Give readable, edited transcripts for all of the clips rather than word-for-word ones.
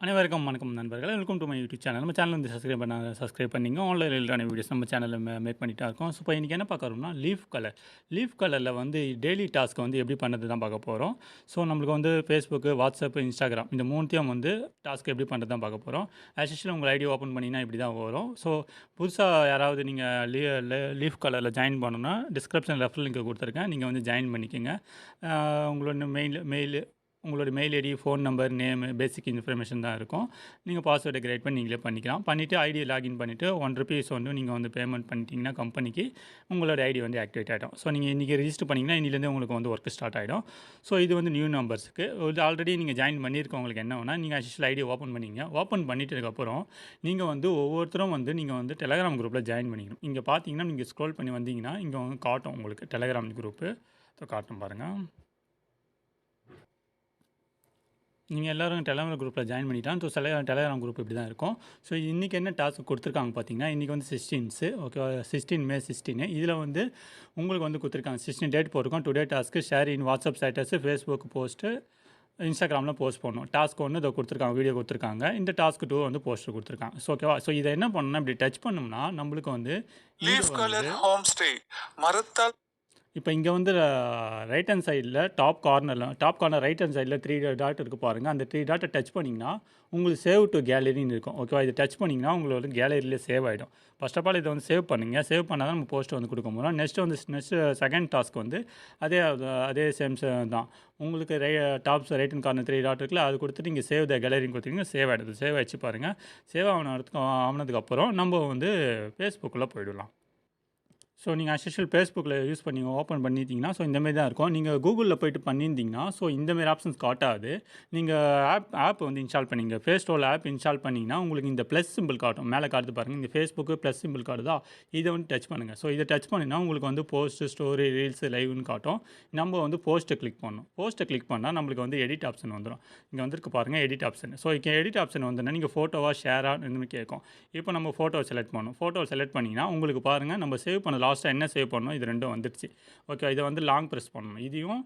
அனைவருக்கும் வணக்கம் நண்பர்களே. Welcome to my YouTube channel. நம்ம சேனல் வந்து சப்ஸ்கிரைப் பண்ணிங்க. ஆன்லைன் ரிலேட்டடான வீடியோஸ் நம்ம சேனலில் மேக் பண்ணிட்டு தான் இருக்கோம். ஸோ இப்போ இன்றைக்கி என்ன பார்க்குறோம்னா லீஃப் கலரில் வந்து டெய்லி டாஸ்க் வந்து எப்படி பண்ணுறது தான் பார்க்க போகிறோம். ஸோ நம்மளுக்கு வந்து ஃபேஸ்புக்கு, வாட்ஸ்அப், இன்ஸ்டாகிராம் இந்த மூணுத்தையும் வந்து டாஸ்க் எப்படி பண்ணுறது தான் பார்க்க போகிறோம். ஆஸ் யூஷுவல் உங்கள் ஐடி ஓப்பன் பண்ணிங்கன்னா இப்படி தான் வரும். ஸோ புதுசாக யாராவது நீங்கள் லீஃப் கலரில் ஜாயின் பண்ணணும்னா டிஸ்கிரிப்ஷன் ரெஃபரல் லிங்க் கொடுத்துருக்கேன். நீங்கள் வந்து ஜாயின் பண்ணிக்கோங்க. உங்களோட உங்களோட mail ID, phone number, name, basic information தான் இருக்கும். நீங்கள் பாஸ்வேர்டை கிரியேட் பண்ணி நீங்களே பண்ணிக்கலாம். பண்ணிவிட்டு ஐடியை லாகின் பண்ணிவிட்டு ₹1 வந்து நீங்கள் வந்து பேமெண்ட் பண்ணிட்டீங்கன்னா கம்பெனிக்கு உங்களோட ஐடி வந்து ஆக்டிவேட் ஆகிடும். ஸோ நீங்கள் இன்றைக்கி ரிஜிஸ்டர் பண்ணிங்கன்னா இன்னிலேருந்து உங்களுக்கு வந்து ஒர்க் ஸ்டார்ட் ஆகிடும். ஸோ இது வந்து நியூ நம்பர்ஸுக்கு. இது ஆல்ரெடி நீங்கள் ஜாயின் பண்ணியிருக்கவங்களுக்கு என்ன வேணால் நீங்கள் ஆக்சுவல் ஐடியை ஓப்பன் பண்ணிங்க. ஓப்பன் பண்ணிட்டதுக்கப்புறம் நீங்கள் வந்து ஒவ்வொருத்தரும் வந்து நீங்கள் வந்து டெலகிராம் குரூப்பில் ஜாயின் பண்ணிக்கணும். இங்கே பார்த்தீங்கன்னா நீங்கள் ஸ்க்ரோல் பண்ணி வந்தீங்கன்னா இங்கே வந்து காட்டும் உங்களுக்கு டெலகிராம் குரூப்பு. ஸோ காட்டும் பாருங்கள். நீங்கள் எல்லோரும் டெலகிராம் குரூப்பில் ஜாயின் பண்ணிட்டான். ஸோ டெலகிராம் குரூப் இப்படி தான் இருக்கும். ஸோ இன்றைக்கி என்ன டாஸ்க் கொடுத்துருக்காங்க பார்த்தீங்கன்னா, இன்றைக்கி வந்து 16 ஓகேவா, 16 மே 16. இதில் வந்து உங்களுக்கு வந்து கொடுத்துருக்காங்க 16 டேட் போட்டிருக்கோம். டுடே டாஸ்க்கு ஷேர் இன் வாட்ஸ்அப் ஸ்டேட்டஸு, ஃபேஸ்புக் போஸ்ட்டு, இன்ஸ்டாகிராமில் போஸ்ட் பண்ணணும். டாஸ்க் ஒன்று இதை கொடுத்துருக்காங்க, வீடியோ கொடுத்துருக்காங்க. இந்த டாஸ்க் 2 வந்து போஸ்டர் கொடுத்துருக்காங்க. ஸோ ஓகேவா. ஸோ இதை என்ன பண்ணணும்னா இப்படி டச் பண்ணோம்னா நம்மளுக்கு வந்து லீஃப் கலர் ஹோம் ஸ்டே மரத்தால் இப்போ இங்கே வந்து ரைட் ஹேண்ட் சைடில் டாப் கார்னர் ரைட் ஹேண்ட் சைடில் 3 டாட் இருக்குது பாருங்கள். அந்த 3 டாட்டை டச் பண்ணிங்கன்னா உங்களுக்கு சேவ் டு கேலரின்னு இருக்கும். ஓகேவா. இதை டச் பண்ணிங்கன்னா உங்களுக்கு கேலரியிலே சேவ் ஆகிடும். ஃபர்ஸ்ட் ஆஃப் ஆல் இதை வந்து சேவ் பண்ணுங்கள். சேவ் பண்ணால் தான் நம்ம போஸ்ட் வந்து கொடுக்க போகிறோம். நெக்ஸ்ட்டு செகண்ட் டாஸ்க் வந்து அதே சேம் தான். உங்களுக்கு tops right hand corner 3 dot இருக்குல்ல, அது கொடுத்துட்டு இங்கே சேவ் த கேலரின்னு கொடுத்தீங்கன்னா சேவ் ஆகிடுது. சேவ் ஆகிடுச்சு பாருங்கள். சேவ் ஆனதுக்கப்புறம் நம்ம வந்து ஃபேஸ்புக்கில் போயிடலாம். ஸோ நீங்கள் அஸ்யூஷுவல் ஃபேஸ்புக்கில் யூஸ் பண்ணி ஓப்பன் பண்ணிட்டீங்கன்னா ஸோ இந்தமாரி தான் இருக்கும். நீங்கள் கூகுளில் போய்ட்டு பண்ணியிருந்தீங்கன்னா ஸோ இந்தமாரி ஆப்ஷன்ஸ் காட்டாது. நீங்கள் ஆப் வந்து இன்ஸ்டால் பண்ணிங்க. ஃபேஸ்டோவில் ஆப் இன்ஸ்டால் பண்ணிங்கன்னா உங்களுக்கு இந்த ப்ளஸ் சிம்பிள் காட்டும். மேலே காட்டுது பாருங்கள். இந்த ஃபேஸ்புக்கு ப்ளஸ் சிம்பிள் காட்டுதா, இதை வந்து டச் பண்ணுங்கள். ஸோ இதை டச் பண்ணினா உங்களுக்கு வந்து போஸ்ட்டு, ஸ்டோரி, ரீல்ஸ், லைவ்னு காட்டும். நம்ம வந்து போஸ்ட்டை கிளிக் பண்ணணும். போஸ்ட்டை கிளிக் பண்ணால் நம்மளுக்கு வந்து எடிட் ஆப்ஷன் வந்துடும். இங்கே வந்துருக்கு பாருங்கள் எடிட் ஆப்ஷன். ஸோ இங்கே எடிட் ஆப்ஷன் வந்துன்னா நீங்கள் ஃபோட்டோவாக ஷேராக இந்தமாதிரி கேட்கும். இப்போ நம்ம ஃபோட்டோவை செலக்ட் பண்ணணும். ஃபோட்டோவை செலக்ட் பண்ணிங்கன்னா உங்களுக்கு பாருங்கள் நம்ம சேவ் பண்ண லாஸ்ட்டாக என்ன சேவ் பண்ணணும், இது ரெண்டும் வந்துடுச்சு. ஓகே. இதை வந்து லாங் ப்ரெஸ் பண்ணணும். இதையும்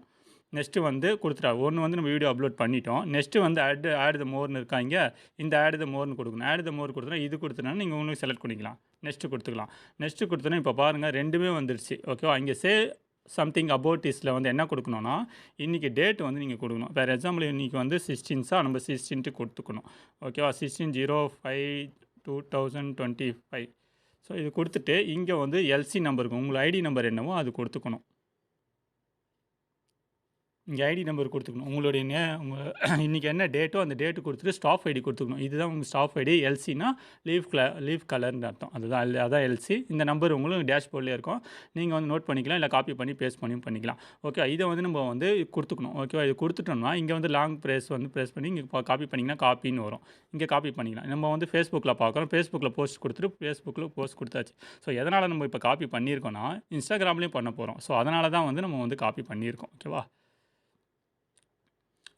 நெக்ஸ்ட்டு வந்து கொடுத்துட்டா ஒன்று வந்து நம்ம வீடியோ அப்லோட் பண்ணிட்டோம். நெக்ஸ்ட்டு வந்து ஆட் த மோர்னு இருக்காங்க. இந்த ஆட் த மோர்னு கொடுக்கணும். ஆட் த மோர் கொடுத்தனா இது கொடுத்தனா நீங்கள் உங்களுக்கு செலக்ட் பண்ணிக்கலாம். நெக்ஸ்ட்டு கொடுத்துக்கலாம். நெக்ஸ்ட்டு கொடுத்தோன்னா இப்போ பாருங்கள் ரெண்டுமே வந்துடுச்சு. ஓகேவா. இங்கே சம்திங் அபவுட் இஸில் வந்து என்ன கொடுக்கணும்னா இன்றைக்கி டேட் வந்து நீங்கள் கொடுக்கணும். ஃபார் எக்ஸாம்பிள் இன்றைக்கி வந்து 16 நம்ம 16 கொடுத்துக்கணும். ஓகேவா. 16/05/2025. ஸோ இது கொடுத்துட்டு இங்கே வந்து எல்சி நம்பருக்கு உங்கள் ஐடி நம்பர் என்னவோ அது கொடுத்துக்கணும். இங்கே ஐடி நம்பர் கொடுத்துக்கணும். உங்களுடைய உங்கள் இன்றைக்கி என்ன டேட்டோ அந்த டேட்டு கொடுத்துட்டு ஸ்டாஃப் ஐடி கொடுத்துக்கணும். இதுதான் உங்கள் ஸ்டாஃப் ஐடி. எல்சினா லீஃப் கலர்னு அர்த்தம். அதான் எல்சி. இந்த நம்பர் உங்களுக்கு டேஷ்போர்ட்லேயே இருக்கும். நீங்கள் வந்து நோட் பண்ணிக்கலாம், இல்லை காப்பி பண்ணி பேஸ்ட் பண்ணிக்கலாம். ஓகே. இதை வந்து நம்ம வந்து கொடுத்துக்கணும். ஓகேவா. இது கொடுத்துட்டோம்னா இங்கே வந்து லாங் ப்ரெஸ் பண்ணி இங்கே காப்பி பண்ணிங்கன்னா காப்பின்னு வரும். இங்கே காப்பி பண்ணிக்கலாம். நம்ம வந்து ஃபேஸ்புக்கில் பார்க்குறோம். ஃபேஸ்புக்கில் போஸ்ட் கொடுத்துட்டு ஃபேஸ்புக்கில் போஸ்ட் கொடுத்தாச்சு. ஸோ எதனால் நம்ம இப்போ காப்பி பண்ணியிருக்கோன்னா இன்ஸ்டாகிராம்லேயும் பண்ண போகிறோம். ஸோ அதனால தான் வந்து நம்ம வந்து காப்பி பண்ணியிருக்கோம். ஓகேவா.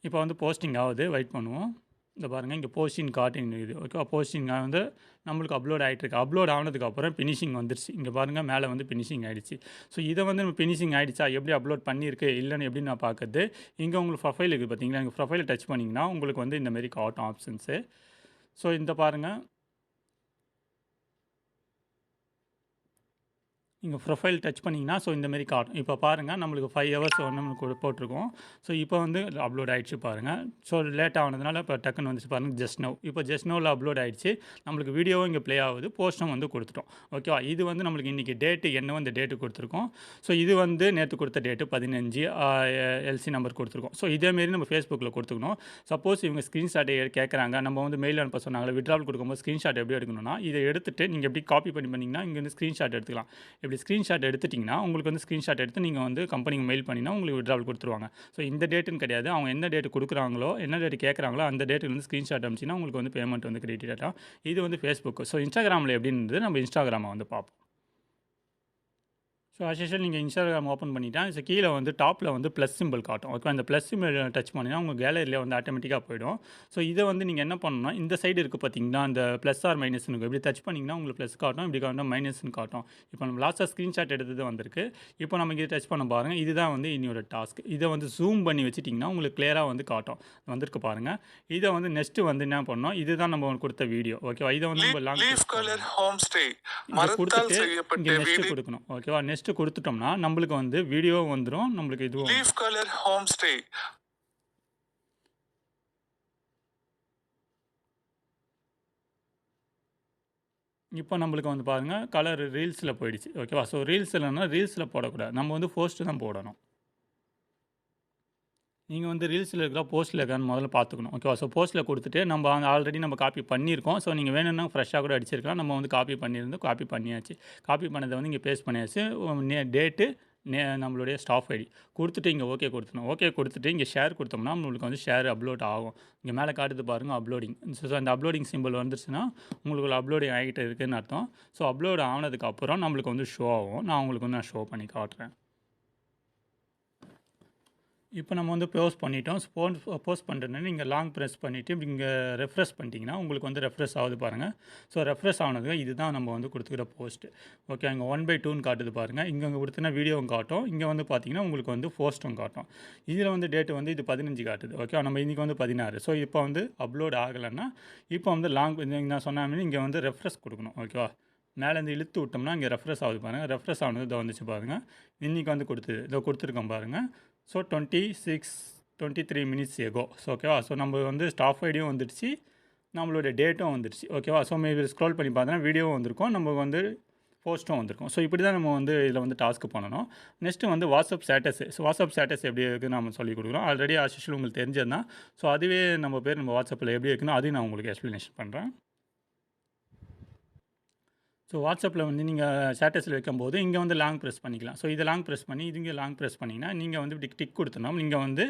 இப்போ வந்து போஸ்டிங் ஆகுது. வெயிட் பண்ணுவோம். இந்த பாருங்கள் இங்கே போஸ்டிங் காட்டிங்குது. ஓகேவா. போஸ்டிங் வந்து நம்மளுக்கு அப்லோட் ஆகிட்டுருக்கு. அப்லோட் ஆனதுக்கப்புறம் ஃபினிஷிங் வந்துருச்சு. இங்கே பாருங்கள் மேலே வந்து ஃபினிஷிங் ஆகிடுச்சு. ஸோ இதை வந்து நம்ம ஃபினிஷிங் ஆகிடுச்சா, எப்படி அப்லோட் பண்ணியிருக்கு இல்லைன்னு எப்படி நான் பார்க்குறது. இங்கே உங்களுக்கு ப்ரொஃபைல் இருக்குது பார்த்தீங்களா. எங்கள் ப்ரொஃபைலை டச் பண்ணிங்கன்னா உங்களுக்கு வந்து இந்தமாரி காட்டும் ஆப்ஷன்ஸு. ஸோ இந்த பாருங்கள் நீங்கள் ப்ரொஃபைல் டச் பண்ணிங்கன்னா ஸோ இந்தமாரி காட்டும். இப்போ பாருங்கள் நம்மளுக்கு 5 ஹவர்ஸ் நம்மளுக்கு போட்டிருக்கோம். ஸோ இப்போ வந்து அப்லோட் ஆகிடுச்சு பாருங்கள். ஸோ லேட் ஆனதுனால இப்போ டக்குன்னு வந்துச்சு பாருங்கள் ஜஸ்ட் நோவில் அப்லோட் ஆகிடுச்சு. நம்மளுக்கு வீடியோவும் இங்கே ப்ளே ஆகுது, போஸ்ட்டும் வந்து கொடுத்துட்டோம். ஓகேவா. இது வந்து நம்மளுக்கு இன்றைக்கி டேட்டு என்னவோ அந்த டேட்டு கொடுத்துருக்கோம். ஸோ இது வந்து நேற்று கொடுத்த டேட்டு 15 எல்சி நம்பர் கொடுத்துருக்கோம். ஸோ இதேமாரி நம்ம ஃபேஸ்புக்கில் கொடுத்துக்கணும். சப்போஸ் இவங்க ஸ்க்ரீன்ஷாட்டை கேட்குறாங்க, நம்ம வந்து மெயில் அனுப்ப சொன்னாங்களே, விட்ராவல் கொடுக்கும்போது ஸ்க்ரீன்ஷாட் எப்படி எடுக்கணும்னா இதை எடுத்துகிட்டு நீங்கள் எப்படி காப்பி பண்ணிங்கன்னா இங்கே வந்து ஸ்க்ரீன்ஷாட் எடுத்துக்கலாம். இப்படி ஸ்க்ரீன்ஷாட் எடுத்துட்டிங்கன்னா உங்களுக்கு வந்து ஸ்க்ரீன்ஷாட் எடுத்து நீங்கள் வந்து கம்பெனிக்கு மெயில் பண்ணினா உங்களுக்கு விட்ராவல் கொடுத்துருவாங்க. ஸோ இந்த டேட்டுன்னு கிடையாது. அவங்க என்ன டேட்டு கொடுக்குறாங்களோ, என்ன டேட்டு கேட்குறாங்களோ அந்த டேட்டுக்கு வந்து ஸ்க்ரீன்ஷாட் அனுப்பிச்சின்னா உங்களுக்கு வந்து பேமெண்ட் வந்து கிரெடிட் ஆகிடும். இது வந்து ஃபேஸ்புக். ஸோ இன்ஸ்டாகிராமில் எப்படின்றது நம்ம இன்ஸ்டாகிராமை வந்து பார்ப்போம். ஸோ as usual நீங்கள் இன்ஸ்டாகிராம் ஓப்பன் பண்ணிட்டா ஸோ கீழே வந்து டாப்பில் வந்து ப்ளஸ் சிம்பிள் காட்டும். ஓகே, அந்த ப்ளஸ் சிம்பிள் டச் பண்ணினா உங்கள் கேலரியில் வந்து ஆட்டோமேட்டிக்காக போயிடும். ஸோ இதை வந்து நீங்கள் என்ன பண்ணணும்னா இந்த சைடு இருக்குது பார்த்தீங்கன்னா, அந்த ப்ளஸ் ஆர் மைனஸ்னு இப்படி டச் பண்ணிங்கன்னா உங்களுக்கு ப்ளஸ் காட்டும், இப்படி காட்டும் மைனஸ்னு காட்டும். இப்போ நம்ம லாஸ்ட்டாக ஸ்க்ரீன்ஷாட் எடுத்தது வந்திருக்கு. இப்போ நமக்கு இது டச் பண்ண பாருங்கள், இதுதான் வந்து இன்னொரு டாஸ்க். இதை வந்து ஜூம் பண்ணி வச்சுட்டிங்கன்னா உங்களுக்கு கிளியராக வந்து காட்டும், வந்திருக்கு பாருங்கள். இதை வந்து நெக்ஸ்ட்டு வந்து என்ன பண்ணோம், இதுதான் நம்ம கொடுத்த வீடியோ. ஓகேவா, இதை வந்து நம்ம லீஃப் கலர் ஹோம் ஸ்டே இதை மரத்தால் கொடுத்துட்டு செய்யப்பட்ட இங்கே நெக்ஸ்ட்டு வீடு. கொடுக்கணும். ஓகேவா, நெக்ஸ்ட்டு கொடுத்துட்டோம்னா நம்மளுக்கு வந்து வீடியோ வந்துடும், நம்மளுக்கு இதுவும் லீஃப் கலர் ஹோம் ஸ்டே இப்போ நம்மளுக்கு வந்து பாருங்கள் கலர் ரீல்ஸில் போயிடுச்சு. ஓகேவா, ஸோ ரீல்ஸ் இல்லைன்னா ரீல்ஸில் போடக்கூடாது, நம்ம வந்து போஸ்ட்டு தான் போடணும். நீங்கள் வந்து ரீல்ஸில் இருக்கிற போஸ்ட்டில் இருக்கான்னு முதல்ல பார்த்துக்கணும். ஓகேவா, ஸோ போஸ்ட்டில் கொடுத்துட்டு நம்ம ஆல்ரெடி நம்ம காப்பி பண்ணியிருக்கோம். ஸோ நீங்கள் வேணும்னா ஃப்ரெஷ்ஷாக கூட அடிச்சிருக்கலாம். நம்ம வந்து காப்பி பண்ணியிருந்து காப்பி பண்ணியாச்சு. காப்பி பண்ணதை வந்து இங்கே பேஸ்ட் பண்ணியாச்சு. டேட்டு நம்மளுடைய ஸ்டாஃப் ஐடி கொடுத்துட்டு இங்கே ஓகே கொடுத்துணும். ஓகே கொடுத்துட்டு இங்கே ஷேர் கொடுத்தோம்னா நம்மளுக்கு வந்து ஷேர் அப்லோட் ஆகும். இங்கே மேலே காட்டுது பாருங்கள் அப்லோடிங். ஸோ அந்த அப்லோடிங் சிம்பிள் வந்துருச்சுன்னா உங்களுக்கு அப்லோடிங் ஆகிட்டு இருக்குதுன்னு அர்த்தம். ஸோ அப்லோட் ஆனதுக்கப்புறம் நம்மளுக்கு வந்து ஷோ ஆகும். நான் உங்களுக்கு வந்து ஷோ பண்ணி காட்டுறேன். இப்போ நம்ம வந்து போஸ்ட் பண்ணிட்டோம். போஸ்ட் பண்ணுறேன்னு நீங்கள் லாங் ப்ரெஸ் பண்ணிவிட்டு இங்கே ரெஃப்ரெஷ் பண்ணிட்டீங்கன்னா உங்களுக்கு வந்து ரெஃப்ரெஷ் ஆகுது பாருங்கள். ஸோ ரெஃப்ரெஷ் ஆனது இதுதான் நம்ம வந்து கொடுத்துக்கிற போஸ்ட்டு. ஓகே, இங்கே 1/2 காட்டுது பாருங்கள். இங்கே கொடுத்தனா வீடியோவும் காட்டும், இங்கே வந்து பார்த்தீங்கன்னா உங்களுக்கு வந்து போஸ்ட்டும் காட்டும். இதில் வந்து டேட்டு வந்து இது 15 காட்டுது. ஓகே, நம்ம இன்றைக்கி வந்து 16. ஸோ இப்போ வந்து அப்லோட் ஆகலைன்னா இப்போ வந்து நான் சொன்ன மாதிரி இங்கே வந்து ரெஃப்ரெஷ் கொடுக்கணும். ஓகேவா, மேலேருந்து இழுத்து விட்டோம்னா இங்கே ரெஃப்ரெஷ் ஆகுது பாருங்கள். ரெஃப்ரெஷ் ஆனது இதை வந்துச்சு பாருங்கள். இன்றைக்கி வந்து இதை கொடுத்துருக்கோம் பாருங்கள். So 23 minutes echo. ஸோ ஓகேவா, ஸோ நம்ம வந்து ஸ்டாஃப் ஐடியும் வந்துடுச்சு, நம்மளோட டேட்டும் வந்துடுச்சு. ஓகேவா, ஸோ மேபி ஸ்க்ரோல் பண்ணி பார்த்தோன்னா வீடியோவும் வந்திருக்கும், நம்ம வந்து போஸ்ட்டும் வந்திருக்கும். ஸோ இப்படி தான் நம்ம வந்து இதில் வந்து டாஸ்க்கு பண்ணணும். நெக்ஸ்ட்டு வந்து WhatsApp status. So WhatsApp status எப்படி இருக்குன்னு நம்ம சொல்லிக் கொடுக்குறோம். ஆல்ரெடி ஆஷிஷுவல் உங்களுக்கு தெரிஞ்சது தான். ஸோ அதுவே நம்ம வாட்ஸ்அப்பில் எப்படி இருக்குன்னு அதையும் நான் உங்களுக்கு எக்ஸ்ப்ளனேஷன் பண்ணுறேன். ஸோ வாட்ஸ்அப்பில் வந்து நீங்கள் ஸ்டேட்டஸில் வைக்கும்போது இங்கே வந்து லாங் ப்ரெஸ் பண்ணிக்கலாம். ஸோ இதை லாங் ப்ரெஸ் பண்ணி இங்கே லாங் ப்ரெஸ் பண்ணிங்கன்னா நீங்கள் வந்து இப்படி டிக் கொடுத்தோம்னா நீங்கள் வந்து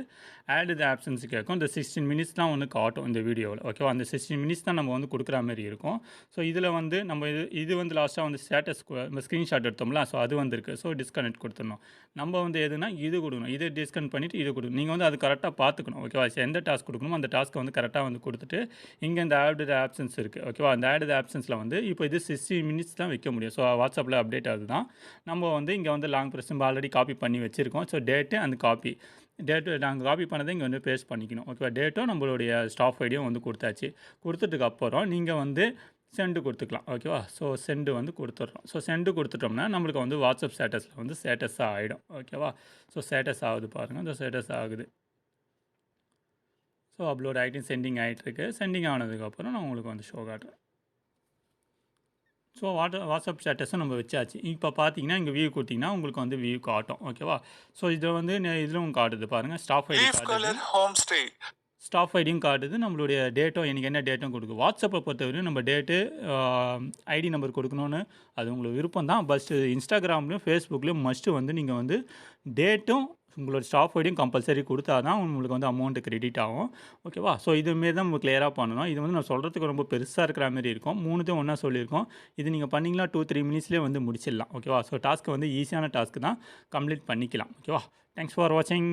ஆட் த ஆப்ஷன்ஸ் கேட்கும். இந்த 16 மினிட்ஸ் தான் வந்து காட்டும் இந்த வீடியோவில். ஓகேவா, அந்த 16 மினிட்ஸ் தான் நம்ம வந்து கொடுக்குற மாதிரி இருக்கும். ஸோ இதில் வந்து நம்ம இது வந்து லாஸ்ட்டாக வந்து ஸ்டேட்டஸ் நம்ம ஸ்க்ரீன்ஷாட் எடுத்தோம்ல, ஸோ அது வந்துருக்கு. ஸோ டிஸ்கனெக்ட் கொடுத்துடணும். நம்ம வந்து எதுனா இது கொடுக்கணும், இதை டிஸ்கனெக்ட் பண்ணிவிட்டு இது கொடுக்கணும். நீங்கள் வந்து அது கரெக்டாக பார்த்துக்கணும். ஓகேவா, எந்த டாஸ்க் கொடுக்கணுமோ அந்த டாஸ்க்கை வந்து கரெக்டாக வந்து கொடுத்துட்டு இங்கே இந்த ஆட் த ஆப்ஷன்ஸ் இருக்குது. ஓகேவா, அந்த ஆட் த ஆப்ஷன்ஸில் வந்து இப்போ இது 16 மினிட்ஸ் தான் வைக்க முடியும். ஸோ வாட்ஸ்அப்பில் அப்டேட் ஆகுது தான். நம்ம வந்து இங்கே வந்து லாங் ப்ரெஸ் நம்ம ஆல்ரெடி காப்பி பண்ணி வச்சுருக்கோம். ஸோ டேட்டு அந்த டேட்டு நாங்கள் காப்பி பண்ணதை இங்கே வந்து பேஸ்ட் பண்ணிக்கணும். ஓகேவா, டேட்டும் நம்மளுடைய ஸ்டாஃப் ஐடியும் வந்து கொடுத்தாச்சு. கொடுத்ததுக்கப்புறம் நீங்கள் வந்து சென்டு கொடுத்துக்கலாம். ஓகேவா, ஸோ சென்டு வந்து கொடுத்துட்றோம். ஸோ சென்டு கொடுத்துட்டோம்னா நம்மளுக்கு வந்து வாட்ஸ்அப் ஸ்டேட்டஸில் வந்து ஸ்டேட்டஸாக ஆகிடும். ஓகேவா, ஸோ ஸ்டேட்டஸ் ஆகுது பாருங்கள், இந்த ஸ்டேட்டஸ் ஆகுது. ஸோ அப்லோட் ஆகிட்டு சென்டிங் ஆகிட்டுருக்கு. சென்டிங் ஆனதுக்கப்புறம் நான் உங்களுக்கு வந்து ஷோ காட்டுறேன். ஸோ வாட்ஸ்அப் ஸ்டேட்டஸும் நம்ம வச்சாச்சு. இப்போ பார்த்தீங்கன்னா இங்கே வியூ கொடுத்தீங்கன்னா உங்களுக்கு வந்து வியூ காட்டும். ஓகேவா, ஸோ இதில் வந்து இதிலும் காட்டுது பாருங்கள், ஸ்டாஃப் ஐடி காட்டுது, ஸ்டாஃப் ஐடியும் காட்டுது, நம்மளுடைய டேட்டும் எனக்கு என்ன டேட்டும் கொடுக்கும். வாட்ஸ்அப்பை பொறுத்தவரையும் நம்ம டேட்டு ஐடி நம்பர் கொடுக்கணுன்னு அது உங்களுக்கு விருப்பம் தான். பட் இன்ஸ்டாகிராம்லேயும் ஃபேஸ்புக்லேயும் மஸ்ட்டு வந்து நீங்கள் வந்து டேட்டும் உங்களோட ஸ்டாஃப் ஐடியும் கம்பல்சரி கொடுத்தா தான் உங்களுக்கு வந்து அமௌண்ட்டு கிரெடிட் ஆகும். ஓகேவா, ஸோ இதுமாரி தான் நம்ம கிளியராக பண்ணணும். இது வந்து நான் சொல்கிறதுக்கு ரொம்ப பெருசாக இருக்கிற மாதிரி இருக்கும். 3த்தையும் ஒன்றா சொல்லியிருக்கோம். இது நீங்கள் பண்ணிங்களா 2-3 மினிட்ஸ்லேயே வந்து முடிச்சிடலாம். ஓகேவா, ஸோ டாஸ்க்கு வந்து ஈஸியான டாஸ்க்கு தான், கம்ப்ளீட் பண்ணிக்கலாம். ஓகேவா, தேங்க்ஸ் ஃபார் வாட்சிங்.